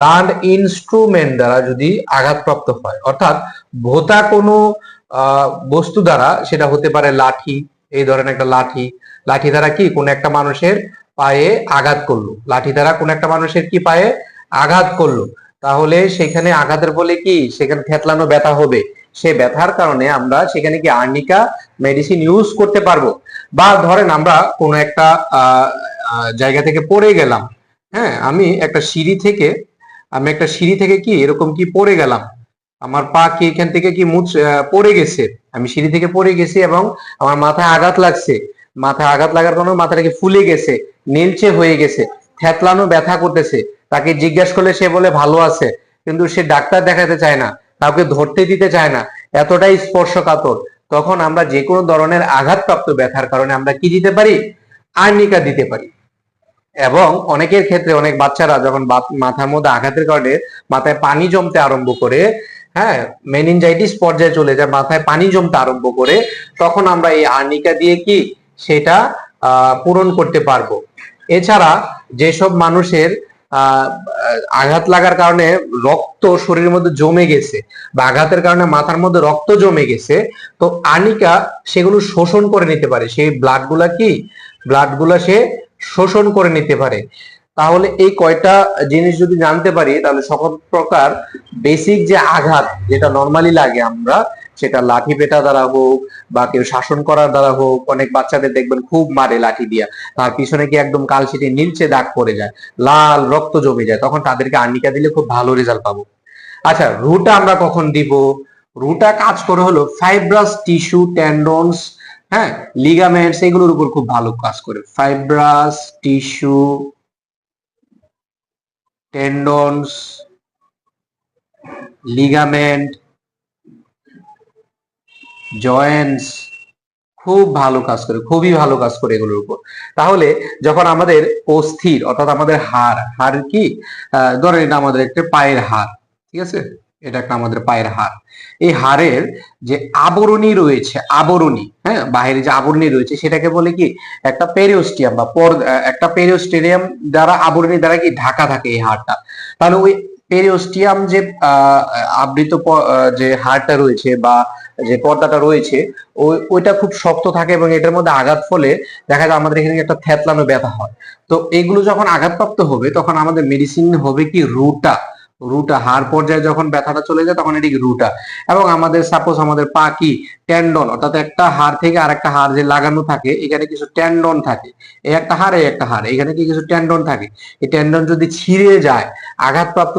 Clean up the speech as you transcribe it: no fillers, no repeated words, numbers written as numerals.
Blunt instrument দ্বারা যদি আঘাতপ্রাপ্ত হয়, অর্থাৎ ভোঁতা কোনো বস্তু দ্বারা, সেটা হতে পারে লাঠি, এই ধরনের একটা লাঠি, লাঠি দ্বারা কি কোন একটা মানুষের পায়ে আঘাত করলো, লাঠি দ্বারা কোন একটা মানুষের কি পায়ে আঘাত করলো, তাহলে সেখানে আঘাতের ফলে কি সেখানে থেতলানো ব্যথা হবে। সে ব্যথার কারণে আমরা সেখানে কি আর্নিকা মেডিসিন ইউজ করতে পারবো। বা ধরেন আমরা কোনো একটা জায়গা থেকে পড়ে গেলাম, হ্যাঁ, আমি একটা সিঁড়ি থেকে কি এরকম কি পড়ে গেলাম, আমার পা কি এখান থেকে কি পড়ে গেছে, আমি সিঁড়ি থেকে পড়ে গেছি এবং আমার মাথায় আঘাত লাগছে, মাথায় আঘাত লাগার কারণে মাথাটা কি ফুলে গেছে, নীলচে হয়ে গেছে, থেতলানো ব্যথা করতেছে, তাকে জিজ্ঞাসা করলে সে বলে ভালো আছে, কিন্তু সে ডাক্তার দেখাতে চায় না, কাউকে ধরতে দিতে চায় না, এতটাই স্পর্শকাতর। তখন আমরা যে কোনো ধরনের আঘাতপ্রাপ্ত ব্যথার কারণে আমরা কি দিতে পারি, আর্নিকা দিতে পারি। এবং অনেকের ক্ষেত্রে অনেক বাচ্চারা যখন মাথার মধ্যে আঘাতের কারণে মাথায় পানি জমতে আরম্ভ করে, হ্যাঁ, মেনিনজাইটিস পর্যায়ে চলে যায়, মাথায় পানি জমতে আরম্ভ করে, তখন আমরা এই আর্নিকা দিয়ে কি সেটা পূরণ করতে পারবো। এছাড়া যেসব মানুষের আঘাত লাগার কারণে রক্ত শরীরের মধ্যে জমে গেছে বা আঘাতের কারণে মাথার মধ্যে রক্ত জমে গেছে, তো আর্নিকা সেগুলো শোষণ করে নিতে পারে, সেই ব্লাড গুলা সে শোষণ করে নিতে পারে। তাহলে এই কয়টা জিনিস যদি জানতে পারি, তাহলে সকল প্রকার বেসিক যে আঘাত যেটা নর্মালি লাগে আমরা, সেটা লাঠি পেটা দ্বারা হোক বা কেউ শাসন করার দ্বারা হোক, অনেক বাচ্চাদের দেখবেন খুব মারে লাঠি দিয়া, তার পিছনে কি একদম কালশিটে নীলচে দাগ পড়ে যায়, লাল রক্ত জমে যায়, তখন তাদেরকে আর্নিকা দিলে খুব ভালো রেজাল্ট পাবো। আচ্ছা, রুটা আমরা কখন দিব? রুটা কাজ করে হলো ফাইব্রাস টিস্যু, টেন্ডনস, হ্যাঁ, লিগামেন্টস, এগুলোর উপর খুব ভালো কাজ করে। ফাইব্রাস টিস্যু, টেন্ডনস, লিগামেন্ট, জয়েন্টস, খুব ভালো কাজ করে, খুবই ভালো কাজ করে এগুলোর উপর। তাহলে যখন আমাদের অস্থির, অর্থাৎ আমাদের হাড় কি, ধরেন এটা আমাদের একটা পায়ের হাড়, ঠিক আছে, এটা একটা আমাদের পায়ের হাড়, এই হাড়ের যে আবরণী রয়েছে, আবরণী, হ্যাঁ, বাহিরে যে আবরণী রয়েছে সেটাকে বলে কি একটা পেরিওস্টিয়াম বা একটা পেরিওস্টেরিয়াম দ্বারা, আবরণী দ্বারা কি ঢাকা থাকে এই হাড়টা। তাহলে ওই পেরিওস্টিয়াম যে আবৃত যে হাড়টা রয়েছে বা যে পর্দাটা রয়েছে, ওইটা খুব শক্ত থাকে এবং এটার মধ্যে আঘাত ফলে দেখা যায় আমাদের এখানে একটা থেতলানো ব্যথা হয়। তো এগুলো যখন আঘাতপ্রাপ্ত হবে তখন আমাদের মেডিসিন হবে কি রুটা। রুটা হাড় পর্যায়ে যখন ব্যথাটা চলে যায় তখন এটি রুটা। এবং আমাদের সাপোজ আমাদের পা কি টেন্ডন, অর্থাৎ একটা হাড় থেকে আরেকটা হাড় যে লাগানো থাকে, এখানে কিছু টেন্ডন থাকে, এই একটা হাড়, এই একটা হাড়, এখানে কি কিছু টেন্ডন থাকে, এই টেন্ডন যদি ছিঁড়ে যায়, আঘাতপ্রাপ্ত